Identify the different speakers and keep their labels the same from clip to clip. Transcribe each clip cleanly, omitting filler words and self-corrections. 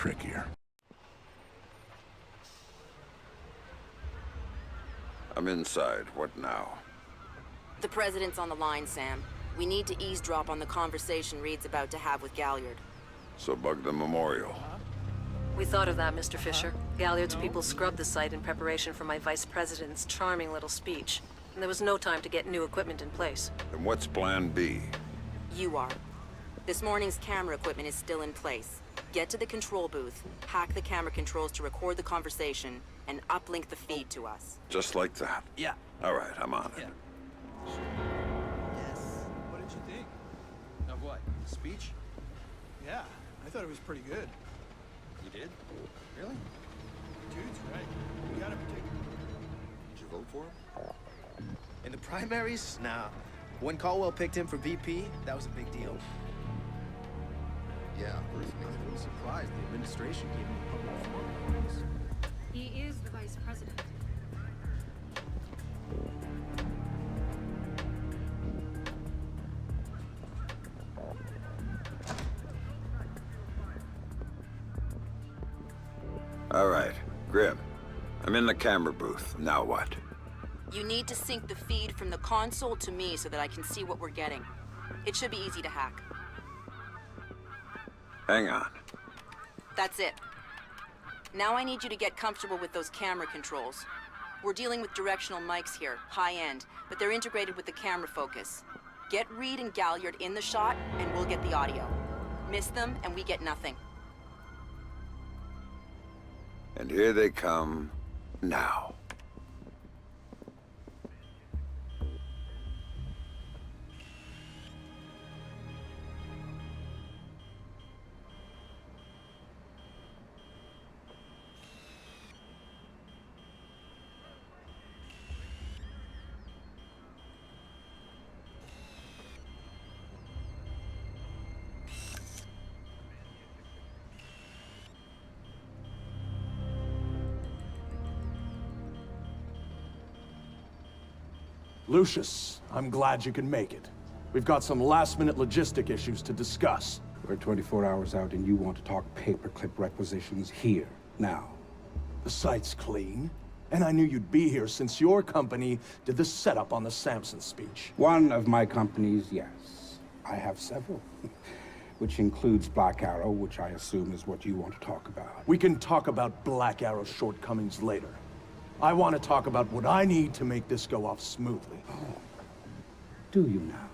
Speaker 1: trickier.
Speaker 2: I'm inside. What now?
Speaker 3: The President's on the line, Sam. We need to eavesdrop on the conversation Reed's about to have with Galliard.
Speaker 2: So bug the memorial.
Speaker 4: We thought of that, Mr. Fisher. Galliard's people scrubbed the site in preparation for my Vice President's charming little speech. And there was no time to get new equipment in place.
Speaker 2: Then what's plan B?
Speaker 3: You are. This morning's camera equipment is still in place. Get to the control booth, hack the camera controls to record the conversation, and uplink the feed to us.
Speaker 2: Just like that?
Speaker 5: Yeah.
Speaker 2: All right, I'm on it.
Speaker 5: Yes.
Speaker 6: What did you think?
Speaker 5: Of what? The speech?
Speaker 6: Yeah, I thought it was pretty good.
Speaker 5: You did? Really?
Speaker 6: Dude's right. We gotta protect.
Speaker 5: Did you vote for him? In the primaries? Nah. When Caldwell picked him for VP, that was a big deal. Yeah, I was a little surprised the administration gave him a public forum.
Speaker 7: He is the vice president.
Speaker 2: All right, Grim. I'm in the camera booth. Now what?
Speaker 3: You need to sync the feed from the console to me so that I can see what we're getting. It should be easy to hack.
Speaker 2: Hang on.
Speaker 3: That's it. Now I need you to get comfortable with those camera controls. We're dealing with directional mics here, high-end, but they're integrated with the camera focus. Get Reed and Galliard in the shot, and we'll get the audio. Miss them, and we get nothing.
Speaker 2: And here they come now.
Speaker 1: Lucius, I'm glad you can make it. We've got some last-minute logistic issues to discuss.
Speaker 8: We're 24 hours out and you want to talk paperclip requisitions here, now.
Speaker 1: The site's clean, and I knew you'd be here since your company did the setup on the Samson speech.
Speaker 8: One of my companies, yes. I have several. Which includes Black Arrow, which I assume is what you want to talk about.
Speaker 1: We can talk about Black Arrow's shortcomings later. I want to talk about what I need to make this go off smoothly.
Speaker 8: Oh. Do you now?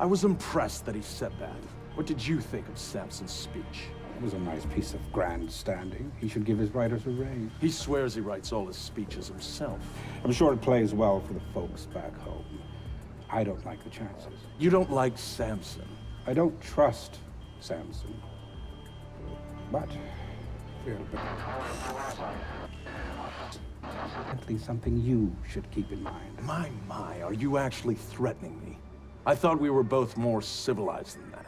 Speaker 1: I was impressed that he said that. What did you think of Samson's speech?
Speaker 8: It was a nice piece of grandstanding. He should give his writers a raise.
Speaker 1: He swears he writes all his speeches himself.
Speaker 8: I'm sure it plays well for the folks back home. I don't like the chances.
Speaker 1: You don't like Samson?
Speaker 8: I don't trust Samson. But at least something you should keep in mind.
Speaker 1: My, are you actually threatening me? I thought we were both more civilized than that.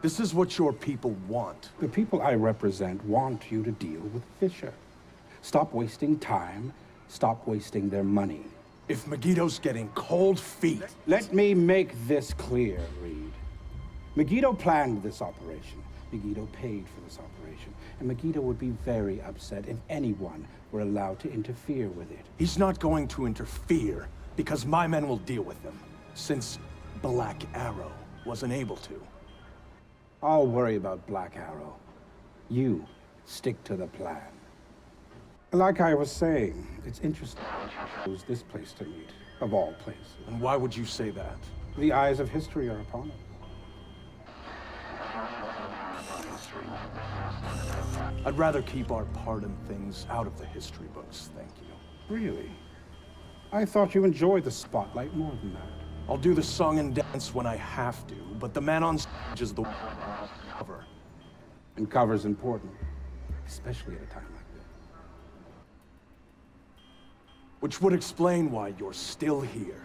Speaker 1: This is what your people want.
Speaker 8: The people I represent want you to deal with Fisher. Stop wasting time. Stop wasting their money.
Speaker 1: If Megiddo's getting cold feet...
Speaker 8: Let me make this clear, Reed. Megiddo planned this operation. Megiddo paid for this operation. And Megiddo would be very upset if anyone were allowed to interfere with it.
Speaker 1: He's not going to interfere, because my men will deal with him, since Black Arrow wasn't able to.
Speaker 8: I'll worry about Black Arrow. You stick to the plan. Like I was saying, it's interesting to choose this place to meet, of all places.
Speaker 1: And why would you say that?
Speaker 8: The eyes of history are upon us.
Speaker 1: I'd rather keep our part in things out of the history books, thank you.
Speaker 8: Really? I thought you enjoyed the spotlight more than that.
Speaker 1: I'll do the song and dance when I have to, but the man on stage is the cover.
Speaker 8: And cover's important, especially at a time like this.
Speaker 1: Which would explain why you're still here.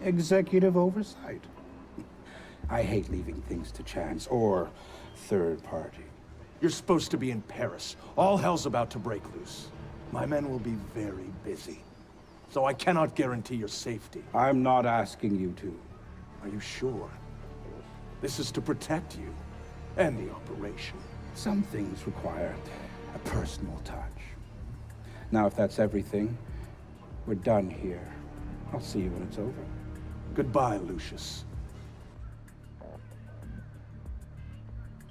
Speaker 8: Executive oversight. I hate leaving things to chance or third party.
Speaker 1: You're supposed to be in Paris. All hell's about to break loose. My men will be very busy, so I cannot guarantee your safety.
Speaker 8: I'm not asking you to.
Speaker 1: Are you sure? This is to protect you and the operation.
Speaker 8: Some things require a personal touch. Now, if that's everything, we're done here. I'll see you when it's over.
Speaker 1: Goodbye, Lucius.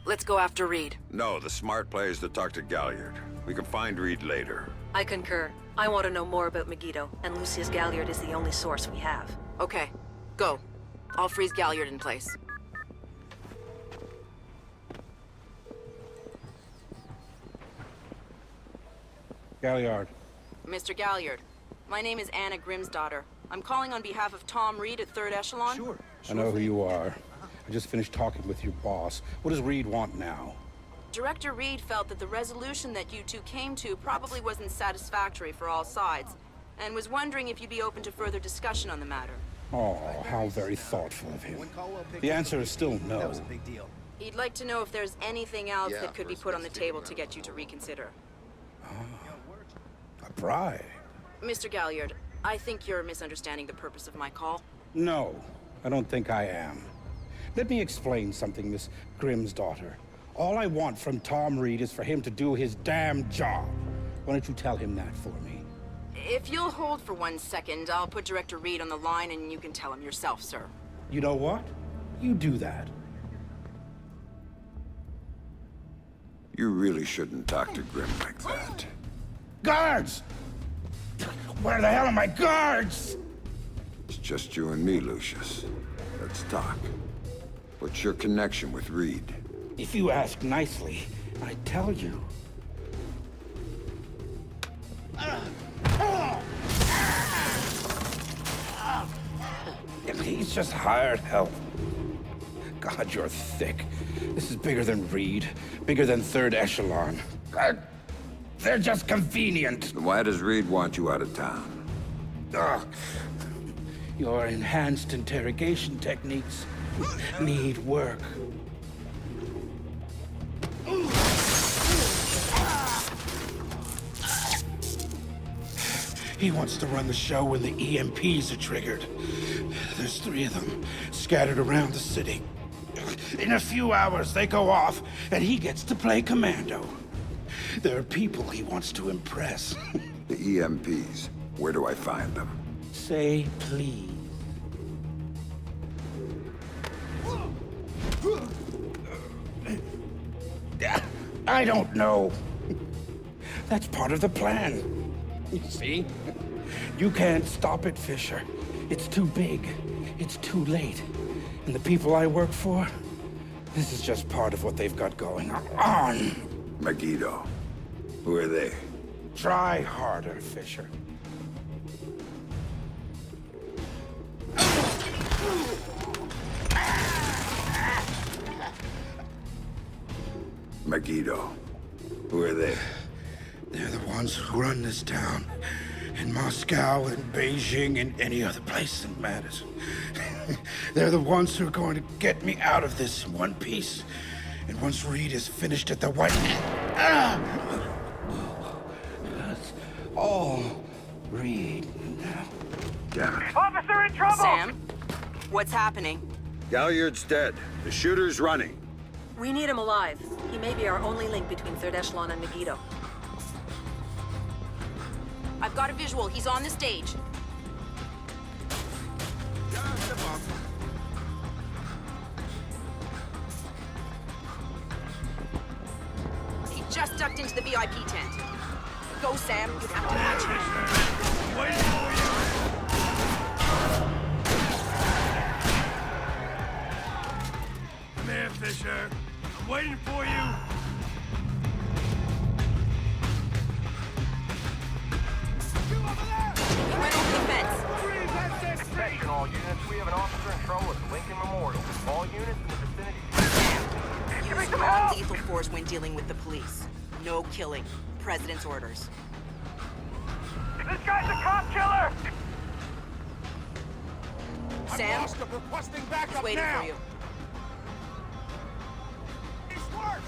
Speaker 3: Let's go after Reed.
Speaker 2: No, the smart play is to talk to Galliard. We can find Reed later.
Speaker 4: I concur. I want to know more about Megiddo, and Lucius Galliard is the only source we have.
Speaker 3: Okay, go. I'll freeze Galliard in place.
Speaker 8: Galliard.
Speaker 3: Mr. Galliard, my name is Anna Grimsdottir. I'm calling on behalf of Tom Reed at 3rd Echelon.
Speaker 6: Sure.
Speaker 8: I know who you are. I just finished talking with your boss. What does Reed want now?
Speaker 3: Director Reed felt that the resolution that you two came to probably wasn't satisfactory for all sides, and was wondering if you'd be open to further discussion on the matter.
Speaker 8: Oh, how very thoughtful of him.
Speaker 5: When Caldwell picked
Speaker 8: The
Speaker 5: him
Speaker 8: answer
Speaker 5: for
Speaker 8: is still
Speaker 5: VP, That
Speaker 8: no.
Speaker 5: was a big deal.
Speaker 3: He'd like to know if there's anything else
Speaker 2: Yeah,
Speaker 3: that could be
Speaker 2: first
Speaker 3: put on the
Speaker 2: mistake,
Speaker 3: table to
Speaker 2: remember.
Speaker 3: get you to reconsider.
Speaker 8: A bribe?
Speaker 3: Mr. Galliard, I think you're misunderstanding the purpose of my call.
Speaker 8: No, I don't think I am. Let me explain something, Miss Grimsdottir. All I want from Tom Reed is for him to do his damn job. Why don't you tell him that for me?
Speaker 3: If you'll hold for 1 second, I'll put Director Reed on the line and you can tell him yourself, sir.
Speaker 8: You know what? You do that.
Speaker 2: You really shouldn't talk to Grim like that.
Speaker 8: Guards! Where the hell are my guards?
Speaker 2: It's just you and me, Lucius. Let's talk. What's your connection with Reed?
Speaker 8: If you ask nicely, I tell you. He's just hired help. God, you're thick. This is bigger than Reed, bigger than 3rd Echelon. God, they're just convenient.
Speaker 2: Then why does Reed want you out of town?
Speaker 8: Ugh. Your enhanced interrogation techniques need work. He wants to run the show when the EMPs are triggered. There's 3 of them scattered around the city. In a few hours, they go off, and he gets to play commando. There are people he wants to impress.
Speaker 2: The EMPs. Where do I find them?
Speaker 8: Say please. I don't know. That's part of the plan. You see? You can't stop it, Fisher. It's too big. It's too late. And the people I work for, this is just part of what they've got going on.
Speaker 2: Megiddo. Who are they?
Speaker 8: Try harder, Fisher.
Speaker 2: Megiddo. Who are they?
Speaker 8: They're the ones who run this town. In Moscow and Beijing and any other place that matters. They're the ones who are going to get me out of this in one piece. And once Reed is finished at the White... That's all Reed now.
Speaker 2: Damn it.
Speaker 9: Officer in trouble!
Speaker 3: Sam? What's happening?
Speaker 2: Galliard's dead. The shooter's running.
Speaker 4: We need him alive. He may be our only link between 3rd Echelon and Megiddo.
Speaker 3: I've got a visual. He's on the stage. He just ducked into the VIP tent. Go, Sam. You have to catch him.
Speaker 9: Waiting for you! Come here, Fisher. I'm waiting for you!
Speaker 3: He went over the fence.
Speaker 9: Attention all units, we have an officer in trouble at the Lincoln Memorial. All units in the vicinity.
Speaker 3: Use non-lethal force when dealing with the police. No killing. President's orders.
Speaker 9: This guy's a cop killer!
Speaker 3: Sam,
Speaker 6: requesting
Speaker 3: he's
Speaker 6: backup
Speaker 3: waiting
Speaker 6: now.
Speaker 3: for you.
Speaker 6: It's worse.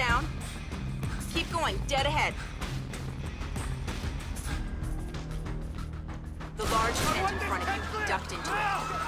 Speaker 3: down. Keep going, dead ahead. The large tent in front of you, ducked into it.
Speaker 8: Wow.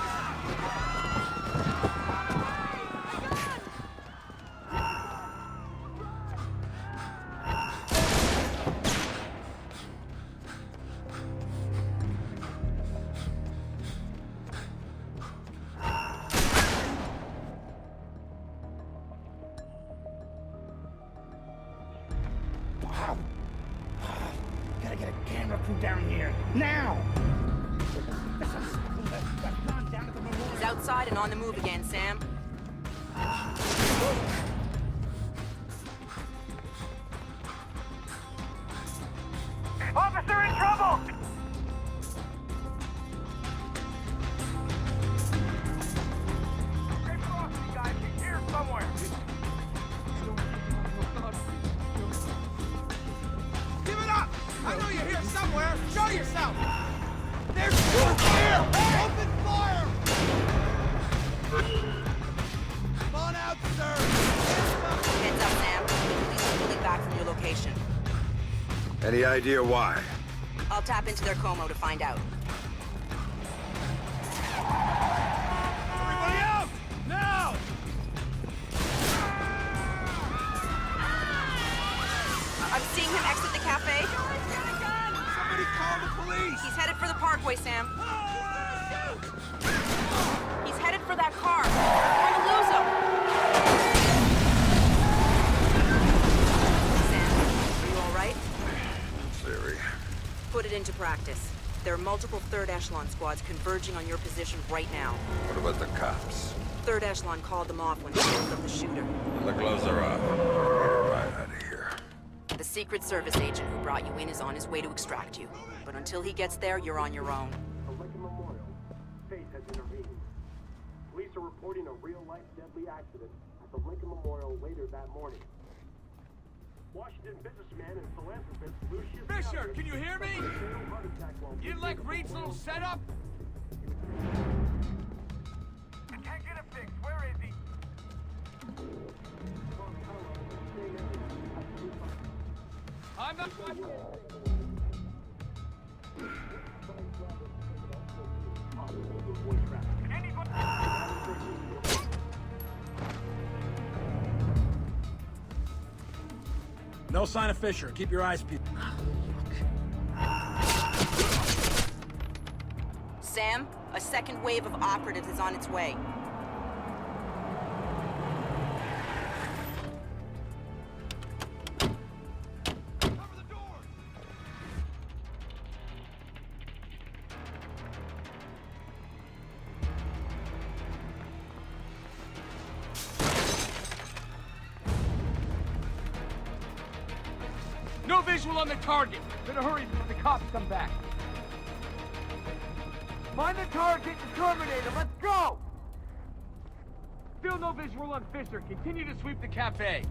Speaker 8: Gotta get a camera crew down here. Now!
Speaker 3: He's outside and on the move again, Sam.
Speaker 9: Officer in trouble! Stay frosty, guys. He's here somewhere.
Speaker 6: Give it up! I know you're here somewhere. Show yourself! There's one here! Open fire! Come on out, sir!
Speaker 3: Heads up, Sam. Police are pulling back from your location.
Speaker 2: Any idea why?
Speaker 3: I'll tap into their Como to find out.
Speaker 6: Everybody out! Now!
Speaker 3: I'm seeing him exit the cafe.
Speaker 6: Somebody call the police!
Speaker 3: He's headed for the parkway, Sam. He's headed for that car. We're gonna lose him. Sam, are you all right?
Speaker 2: Theory.
Speaker 3: Put it into practice. There are multiple third echelon squads converging on your position right now.
Speaker 2: What about the cops?
Speaker 3: Third echelon called them off when they picked up the shooter.
Speaker 2: And the gloves are off. Right out of here.
Speaker 3: The Secret Service agent who brought you in is on his way to extract you. But until he gets there, you're on your own.
Speaker 10: The Lincoln Memorial. Faith has intervened. Police are reporting a real-life deadly accident at the Lincoln Memorial later that morning. Washington businessman and philanthropist Lucius
Speaker 6: Fisher, can you hear me? You didn't like Reed's little setup?
Speaker 9: I can't get it fixed. Where is he?
Speaker 6: I'm not... No sign of Fisher. Keep your eyes peeled.
Speaker 3: Sam, a second wave of operatives is on its way.
Speaker 6: No visual on the target. Better hurry before the cops come back. Find the target and Terminator. Let's go! Still no visual on Fisher. Continue to sweep the cafe.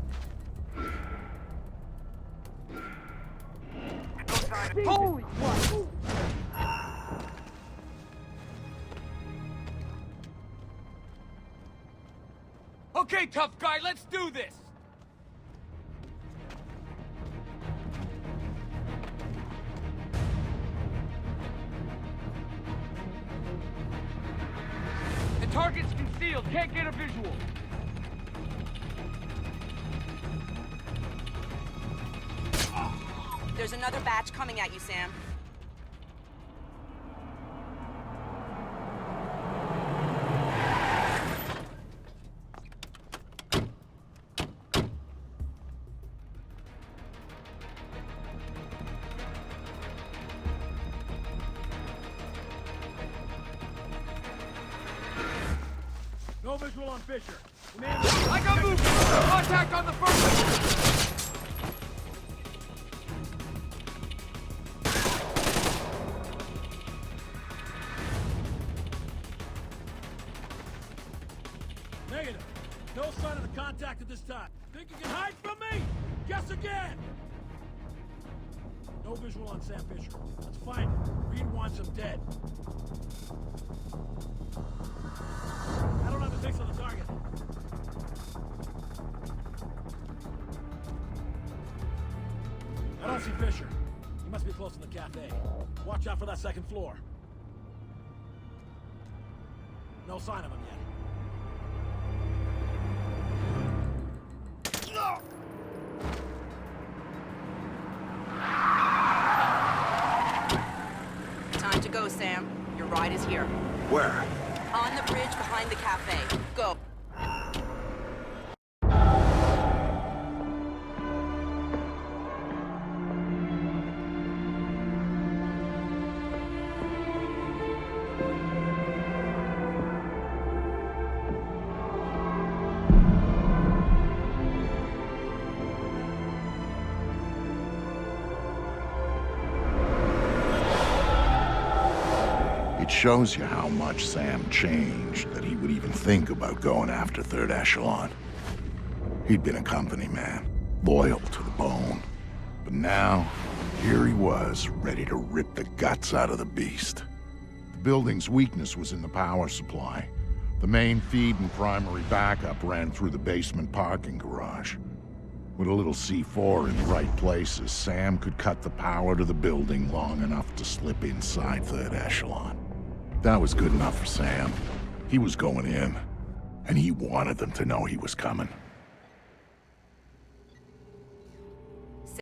Speaker 6: Holy what? Okay, tough guy, let's do this! The target's concealed, can't get a visual.
Speaker 3: There's another batch coming at you, Sam.
Speaker 6: No visual on Fisher. Commander, I got movement! Contact on the first! Negative. No sign of the contact at this time. Think you can hide from me? Guess again! No visual on Sam Fisher. Let's find him. Reed wants him dead. I don't have a fix on the target.
Speaker 11: I don't see Fisher. He must be close to the cafe. Watch out for that second floor. No sign of him yet.
Speaker 3: Time to go, Sam. Your ride is here.
Speaker 2: Where?
Speaker 3: On the bridge behind the cafe. Go.
Speaker 12: It shows you how much Sam changed that he would even think about going after Third Echelon. He'd been a company man, loyal to the bone. But now, here he was, ready to rip the guts out of the beast. The building's weakness was in the power supply. The main feed and primary backup ran through the basement parking garage. With a little C4 in the right places, Sam could cut the power to the building long enough to slip inside Third Echelon. That was good enough for Sam. He was going in, and he wanted them to know he was coming.